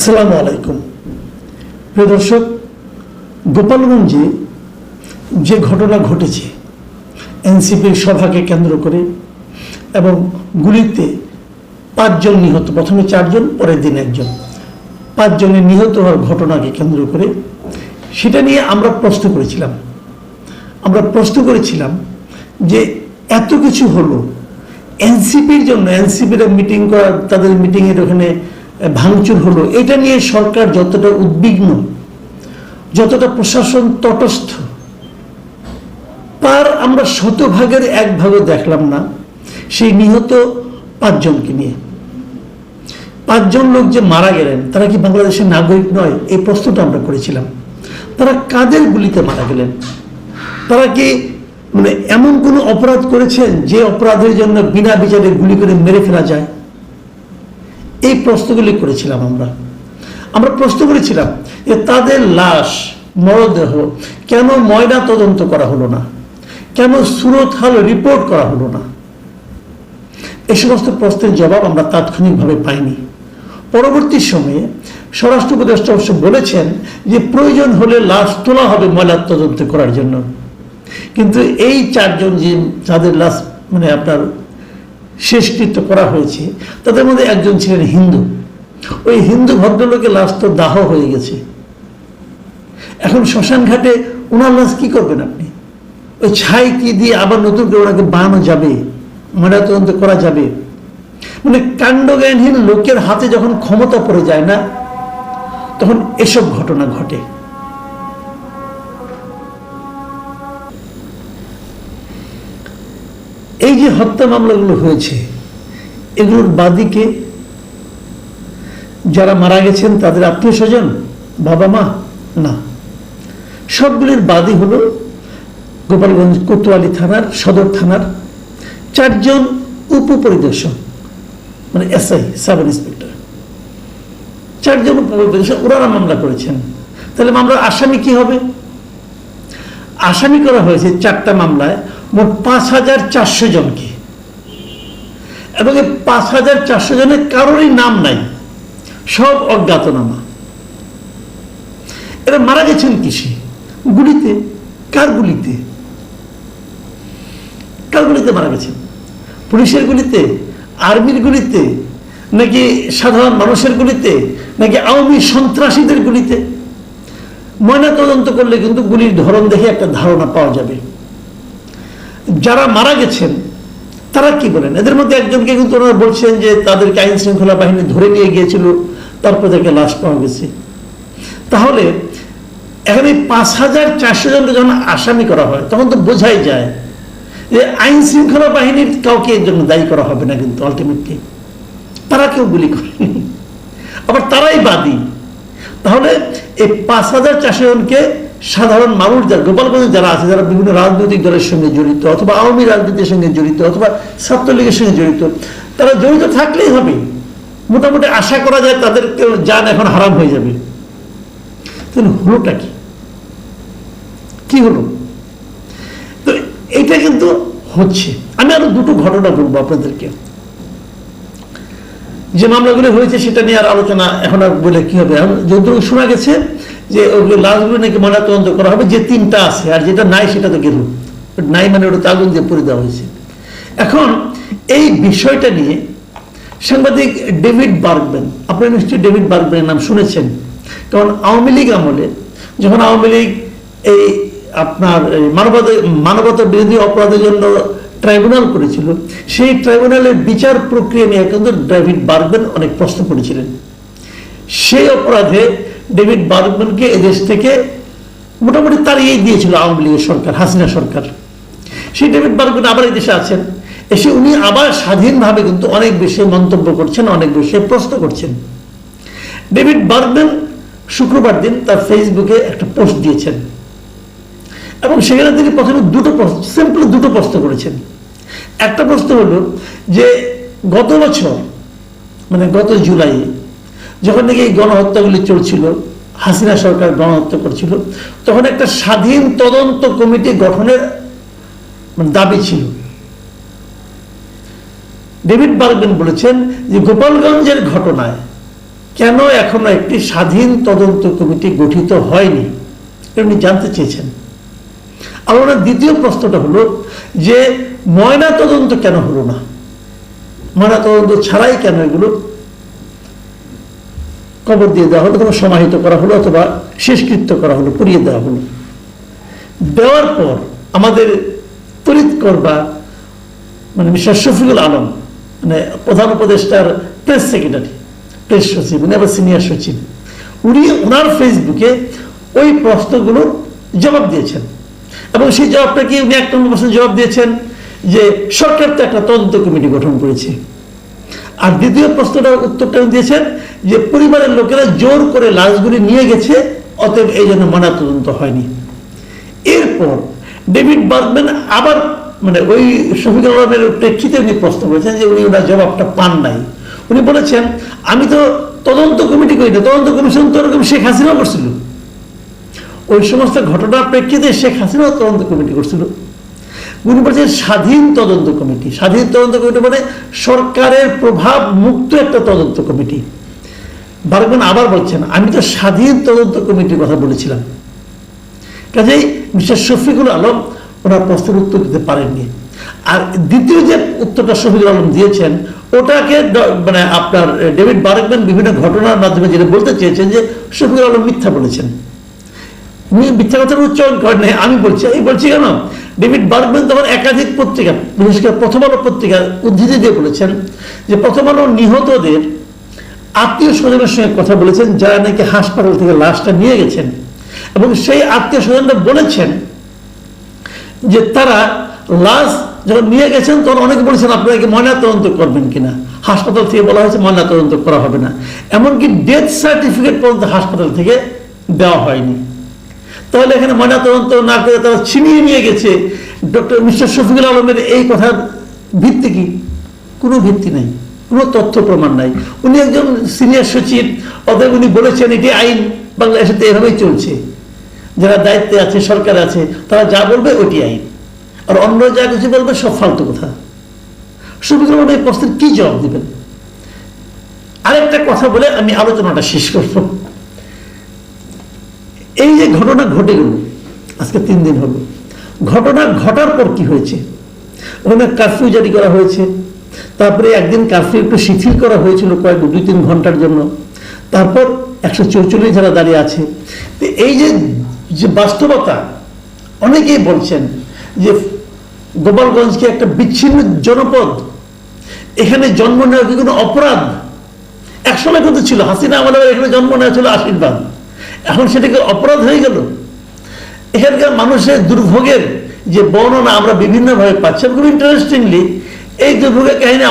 আসসালামু আলাইকুম। প্রিয় দর্শক, গোপালগঞ্জে যে ঘটনা ঘটেছে এনসিপির সভাকে কেন্দ্র করে এবং গুলিতে 5 জন নিহত, প্রথমে 4 জন, পরের দিন 1 জন, 5 জনের নিহত হওয়ার ঘটনাকে কেন্দ্র করে সেটা নিয়ে আমরা প্রশ্ন করেছিলাম যে এত কিছু হলো এনসিপির জন্য, এনসিপির মিটিং করা, তাদের মিটিংয়ের ওখানে ভাঙচুর হলো, এটা নিয়ে সরকার যতটা উদ্বিগ্ন, যতটা প্রশাসন তটস্থ, তার আমরা শতভাগের 1 ভাগও দেখলাম না সেই নিহত 5 জনকে নিয়ে। 5 জন লোক যে মারা গেলেন তারা কি বাংলাদেশের নাগরিক নয়? এই প্রশ্নটা আমরা করেছিলাম। তারা কাদের গুলিতে মারা গেলেন? তারা কি এমন কোনো অপরাধ করেছেন যে অপরাধের জন্য বিনা বিচারে গুলি করে মেরে ফেলা যায়? এই প্রশ্নগুলি করেছিলাম আমরা প্রশ্ন করেছিলাম যে তাদের লাশ, মরদেহ কেন ময়না তদন্ত করা হলো না, কেন সুরতহাল রিপোর্ট করা হলো না? এই সমস্ত প্রশ্নের জবাব আমরা তাৎক্ষণিকভাবে পাইনি। পরবর্তী সময়ে স্বরাষ্ট্র উপদেষ্টা অবশ্য বলেছেন যে প্রয়োজন হলে লাশ তোলা হবে ময়না তদন্ত করার জন্য। কিন্তু এই 4 জন যে যাদের লাশ আপনার শেষকৃত্য করা হয়েছে তাদের মধ্যে একজন ছিলেন হিন্দু। ওই হিন্দু ভদ্রলোকের লাশ তো দাহ হয়ে গেছে। এখন শ্মশান ঘাটে ওনার লাশ কি করবেন আপনি? ওই ছাই কি দিয়ে আবার নতুন করে ওনাকে বানানো যাবে, ময়নাতদন্ত করা যাবে? কাণ্ডজ্ঞানহীন লোকের হাতে যখন ক্ষমতা পড়ে যায় না, তখন এসব ঘটনা ঘটে। এই যে হত্যা মামলাগুলো হয়েছে, এগুলোর বাদীকে যারা মারা গেছেন তাদের আত্মীয় স্বজন, বাবা মা না, সবগুলির বাদী হলো গোপালগঞ্জ কোতোয়ালি থানার, সদর থানার 4 জন উপপরিদর্শক, এসআই, সাব ইন্সপেক্টর, 4 জন উপপরিদর্শক, ওনারা মামলা করেছেন। তাহলে মামলার আসামি কি হবে? আসামি করা হয়েছে 4টা মামলায় মোট 5400 জনকে, এবং এই 5400 জনের কারোরই নাম নাই, সব অজ্ঞাতনামা। এরা মারা গেছেন কিসে? গুলিতে। কার গুলিতে? কার গুলিতে মারা গেছেন? পুলিশের গুলিতে, আর্মির গুলিতে, নাকি সাধারণ মানুষের গুলিতে, নাকি আওয়ামী সন্ত্রাসীদের গুলিতে? ময়না তদন্ত করলে কিন্তু গুলির ধরন দেখে একটা ধারণা পাওয়া যাবে। যারা মারা গেছেন তারা কি বলেন? এদের মধ্যে একজনকে কিন্তু ওনারা বলছেন যে তাদেরকে আইন শৃঙ্খলা বাহিনী ধরে নিয়ে গিয়েছিল, তারপর থেকে লাশ পাওয়া গেছে। তাহলে এখানে 5400 জনকে যখন আসামি করা হয় তখন তো বোঝাই যায় যে আইন শৃঙ্খলা বাহিনীর কাউকে এর জন্য দায়ী করা হবে না। কিন্তু আলটিমেটলি তারা কেউ গুলি করে, আবার তারাই বাদী। তাহলে এই 5400 জনকে সাধারণ মানুষ, যারা গোপালগঞ্জে যারা আছে, যারা বিভিন্ন রাজনৈতিক দলের সঙ্গে জড়িত, অথবা আওয়ামী রাজনীতির সঙ্গে জড়িত, অথবা ছাত্রলীগের সঙ্গে জড়িত, তারা জড়িত থাকলেই হবে। মোটামুটি আশা করা যায় তাদের কেউ জান এখন হারাম হয়ে যাবে। তাহলে হলোটা কি হলো? তো এটা কিন্তু হচ্ছে। আমি আরো 2টো ঘটনা বলবো আপনাদেরকে। যে মামলাগুলো হয়েছে সেটা নিয়ে আর আলোচনা এখন আর বলে কি হবে। যতটুকু শোনা গেছে যে ওগুলো লাশগুলো নাকি ময়নাতদন্ত করা হবে, যে 3টা আছে, আর যেটা নাই সেটা তো গেল নাই, ওটা আগুন দিয়ে পুড়ে দেওয়া হয়েছে। এখন এই বিষয়টা নিয়ে সাংবাদিক ডেভিড বার্গম্যান, আপনারা নিশ্চয়ই ডেভিড বার্গম্যানের নাম শুনেছেন, কারণ আওয়ামী লীগ আমলে যখন আওয়ামী লীগ এই আপনার মানবতা বিরোধী অপরাধের জন্য ট্রাইব্যুনাল করেছিল, সেই ট্রাইব্যুনালের বিচার প্রক্রিয়া নিয়ে কিন্তু ডেভিড বার্গম্যান অনেক প্রশ্ন করেছিলেন। সেই অপরাধে ডেভিড বার্গম্যানকে এদেশ থেকে মোটামুটি তাড়িয়ে দিয়েছিল আওয়ামী লীগের সরকার, হাসিনা সরকার। সেই ডেভিড বার্গম্যান আবার এই দেশে আছেন, এসে উনি আবার স্বাধীনভাবে কিন্তু অনেক বিষয়ে মন্তব্য করছেন, অনেক বিষয়ে প্রশ্ন করছেন। ডেভিড বার্গম্যান শুক্রবার দিন তার ফেসবুকে একটা পোস্ট দিয়েছেন, এবং সেখানে তিনি প্রথমে সিম্পল 2টো প্রশ্ন করেছেন। একটা প্রশ্ন হলো যে গত বছর, গত জুলাই, যখন নাকি এই গণহত্যাগুলি চলছিল, হাসিনা সরকার গণহত্যা করছিল, তখন একটা স্বাধীন তদন্ত কমিটি গঠনের দাবি ছিল। ডেভিড বার্গম্যান বলেছেন যে গোপালগঞ্জের ঘটনায় কেন এখনো একটি স্বাধীন তদন্ত কমিটি গঠিত হয়নি, উনি জানতে চেয়েছেন। আর ওনার দ্বিতীয় প্রশ্নটা হলো যে ময়না তদন্ত কেন হলো না, ময়না তদন্ত ছাড়াই কেন এগুলো কবর দিয়ে দেওয়া হলো, অথবা সমাহিত করা হলো, অথবা শেষকৃত্য করা হলো, পুড়িয়ে দেওয়া হলো। দেওয়ার পর আমাদের তড়িৎ করবা মানে মিস্টার শফিকুল আলম, মানে প্রধান উপদেষ্টার প্রেস সেক্রেটারি, প্রেস সচিব, উনি আবার সিনিয়র সচিব, উনি ওনার ফেসবুকে ওই প্রশ্নগুলোর জবাব দিয়েছেন। এবং সেই জবাবটা কি উনি 1 নম্বর প্রশ্নের জবাব দিয়েছেন যে সরকার তো একটা তদন্ত কমিটি গঠন করেছে। আর দ্বিতীয় প্রশ্নটার উত্তরটা দিয়েছেন যে পরিবারের লোকেরা জোর করে লাশগুলি নিয়ে গেছে, অতএব এই জন্য ময়নাতদন্ত হয়নি। এরপর ডেভিড বার্গম্যান আবার মানে ওই শফিকুল আলমের প্রেক্ষিতে উনি প্রশ্ন করেছেন যে উনি ওনার জবাবটা পান নাই। উনি বলেছেন আমি তো তদন্ত কমিটি করি না, তদন্ত কমিশন তো ওরকম শেখ হাসিনা করছিল, ওই সমস্ত ঘটনার প্রেক্ষিতে শেখ হাসিনা তদন্ত কমিটি করছিল। উনি বলছেন স্বাধীন তদন্ত কমিটি, স্বাধীন তদন্ত কমিটি মানে সরকারের প্রভাব মুক্ত একটা তদন্ত কমিটি। বারবার আবার বলছেন আমি তো স্বাধীন তদন্ত কমিটির কথা বলেছিলাম। কাজেই মিস্টার শফিকুল আলম ওনার প্রশ্নের উত্তর দিতে পারেননি। আর দ্বিতীয় যে উত্তরটা শফিকুল আলম দিয়েছেন ওটাকে মানে আপনার ডেভিড বার্গম্যান বিভিন্ন ঘটনার মাধ্যমে যেটা বলতে চেয়েছেন যে শফিকুল আলম মিথ্যা বলেছেন, মিথ্যা কথার উচ্চারণ করেন নাই। আমি বলছি কেন, ডেভিড বার্গম্যান তখন একাধিক পত্রিকা, বিশেষ করে প্রথম আলো পত্রিকার উদ্ধৃতি দিয়ে বলেছেন যে প্রথম আলো নিহতদের আত্মীয় স্বজনের সঙ্গে কথা বলেছেন যারা নাকি হাসপাতাল থেকে লাশটা নিয়ে গেছেন, এবং সেই আত্মীয় স্বজনরা বলেছেন যে তারা লাশ যখন নিয়ে গেছেন তখন অনেকে বলেছেন আপনারা কি ময়নাতদন্ত করবেন কিনা। হাসপাতাল থেকে বলা হয়েছে ময়নাতদন্ত করা হবে না, এমনকি ডেথ সার্টিফিকেট পর্যন্ত হাসপাতাল থেকে দেওয়া হয়নি। তাহলে এখানে ময়নাতদন্ত না করে তারা ছিনিয়ে নিয়ে গেছে, ডক্টর মিস্টার শফিকুল আলমের এই কথার ভিত্তি কি? কোনো ভিত্তি নাই, কোনো তথ্য প্রমাণ নাই। উনি একজন সিনিয়র সচিব, অতএব উনি বলেছেন এটি আইন, বাংলাদেশে তো এভাবেই চলছে, যারা দায়িত্বে আছে সরকার আছে তারা যা বলবে ওইটি আইন, আর অন্য যা কিছু বলবে সব ফালতু কথা। শফিকুল আলম এই প্রশ্নের কি জবাব দিবেন? আরেকটা কথা বলে আমি আলোচনাটা শেষ করব। এই যে ঘটনা ঘটে গেল, আজকে 3 দিন হলো, ঘটনা ঘটার পর কি হয়েছে? ওখানে কারফিউ জারি করা হয়েছে, তারপরে একদিন কারফিউ একটু শিথিল করা হয়েছিল কয়েক 2-3 ঘন্টার জন্য, তারপর 144 যারা দাঁড়িয়ে আছে। এই যে বাস্তবতা, অনেকেই বলছেন যে গোপালগঞ্জকে একটা বিচ্ছিন্ন জনপদ, এখানে জন্ম নেওয়া কি কোনো অপরাধ? একসময় কিন্তু ছিল, হাসিনা আমাদের এখানে জন্ম নেওয়া ছিল আশীর্বাদ, এখন সেটাকে অপরাধ হয়ে গেল। এখানকার মানুষের দুর্ভোগের যে বর্ণনা আমরা বিভিন্নভাবে পাচ্ছি, খুব ইন্টারেস্টিংলি এই দুর্ভোগের কাহিনী